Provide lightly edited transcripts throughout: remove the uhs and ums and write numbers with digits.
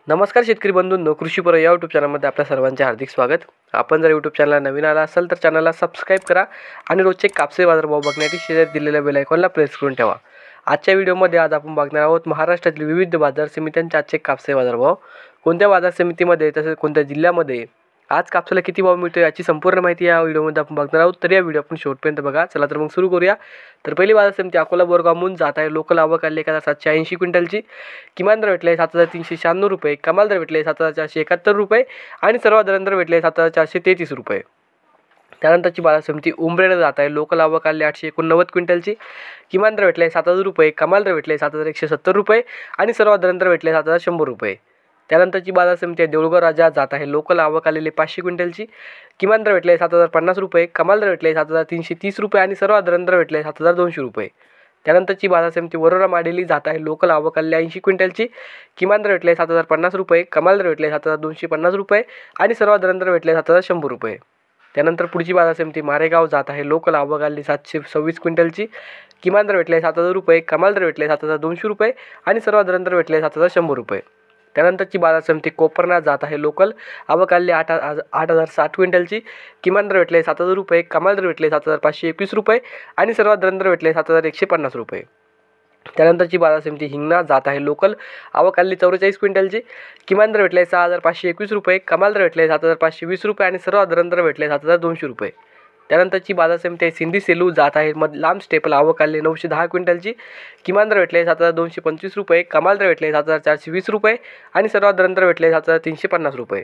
नमस्कार शेतकरी बंधूंनो, कृषीपर्व या यूट्यूब चॅनलमध्ये आपल्या सर्वांचे हार्दिक स्वागत. आपण जर यूट्यूब चॅनलला नवीन आला असाल तर चॅनलला सबस्क्राईब करा आणि रोजचे कापसे बाजारभाव बघण्यासाठी शेजारी दिलेल्या बेल आयकॉनला प्रेस करून ठेवा. आजच्या व्हिडिओमध्ये आज आपण बघणार आहोत महाराष्ट्रातील विविध बाजार समित्यांचे आजचे कापसे बाजारभाव. कोणत्या बाजार समितीमध्ये तसेच कोणत्या जिल्ह्यामध्ये आज कापसाला किती भाव मिळतो याची संपूर्ण माहिती या व्हिडिओमध्ये आपण बघणार आहोत. तर या व्हिडिओ आपण शेवटपर्यंत बघा. चला तर मग सुरू करूया. तर पहिली बाजार समिती अकोला बोरगाव मून जात आहे. लोकल आवक आली 1780 क्विंटलची. किमान दर भेटले 7396 रुपये, कमाल दर भेटले 7471 रुपये आणि सर्वात दर भेटले 7433 रुपये. त्यानंतरची बाजार समिती उंबरेड जात आहे. लोकल आवक आली 889 क्विंटलची. किमान दर भेटले 7000 रुपये, कमाल दर भेटले 7170 रुपये आणि सर्वात दर भेटले 7100 रुपये. त्यानंतरची बाजार समिती देऊळगाव राजा जात आहे. लोकल आवक आलेली 500 क्विंटलची. किमान दर भेटले 7050 रुपये, कमाल दर भेटले 7330 रुपये आणि सर्वात दर भेटले 7200 रुपये. त्यानंतरची बाजार समिती वरोरा माडेली जात आहे. लोकल आवक आलेली 80 क्विंटलची. किमान दर भेटले 7050 रुपये, कमाल दर भेटले 7250 रुपये आणि सर्वात दर भेटले 7100 रुपये. त्यानंतर पुढची बाजार समिती मारेगाव जात आहे. लोकल आवक आलेली 726 क्विंटलची. किमान दर भेटले 7000 रुपये, कमाल दर भेटले 7200 रुपये आणि सर्वात दर भेटले 7100 रुपये. त्यानंतरची बाजार समिती कोपरना जात आहे. लोकल आवक आलेली 8060 क्विंटलची. किमान दर भेटले 7000 रुपये, कमाल दर भेटले 7521 रुपये आणि सर्वात दर भेटले 7150 रुपये. त्यानंतरची बाजार समिती हिंगणा जात आहे. लोकल आवक आलेली 44 क्विंटलची. किमान दर भेटले 6521 रुपये, कमाल दर भेटले 7520 रुपये आणि सर्वात दर भेटले 7200 रुपये. त्यानंतरची बाजार समिती सिंधी सेलू जात आहे. लांब स्टेपल आवक आलेली 910 क्विंटलची. किमान दर भेटले 7225 रुपये, कमाल दर भेटले 7420 रुपये आणि सर्वात दर भेटले 7350 रुपये.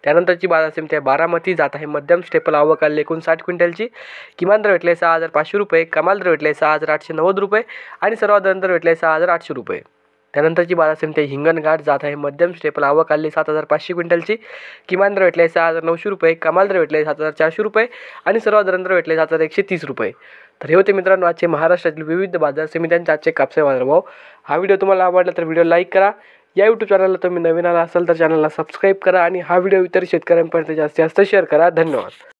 त्यानंतरची बाजार समिती बारामती जात आहे. मध्यम स्टेपल आवक आलेली 59 क्विंटलची. किमान दर भेटले 6500 रुपये, कमाल दर भेटले 6890 रुपये आणि सर्वात दर भेटले 6800 रुपये. त्यानंतरची बाजार समिती हिंगणघाट जात आहे. मध्यम स्टेपल आवक आलेली 7500 क्विंटलची. किमान दर भेटले 6900 रुपये, कमाल दर भेटले 7400 रुपये आणि सर्वात दर भेटले 7130 रुपये. तर हे होते मित्रांनो आजचे महाराष्ट्रातील विविध बाजार समित्यांचे आजचे कापसे बाजारभाव. हा व्हिडिओ तुम्हाला आवडला तर व्हिडिओ लाईक करा. या यूट्यूब चॅनलला तुम्ही नवीन आला असाल तर चॅनलला सबस्क्राईब करा आणि हा व्हिडिओ इतर शेतकऱ्यांपर्यंत जास्तीत जास्त शेअर करा. धन्यवाद.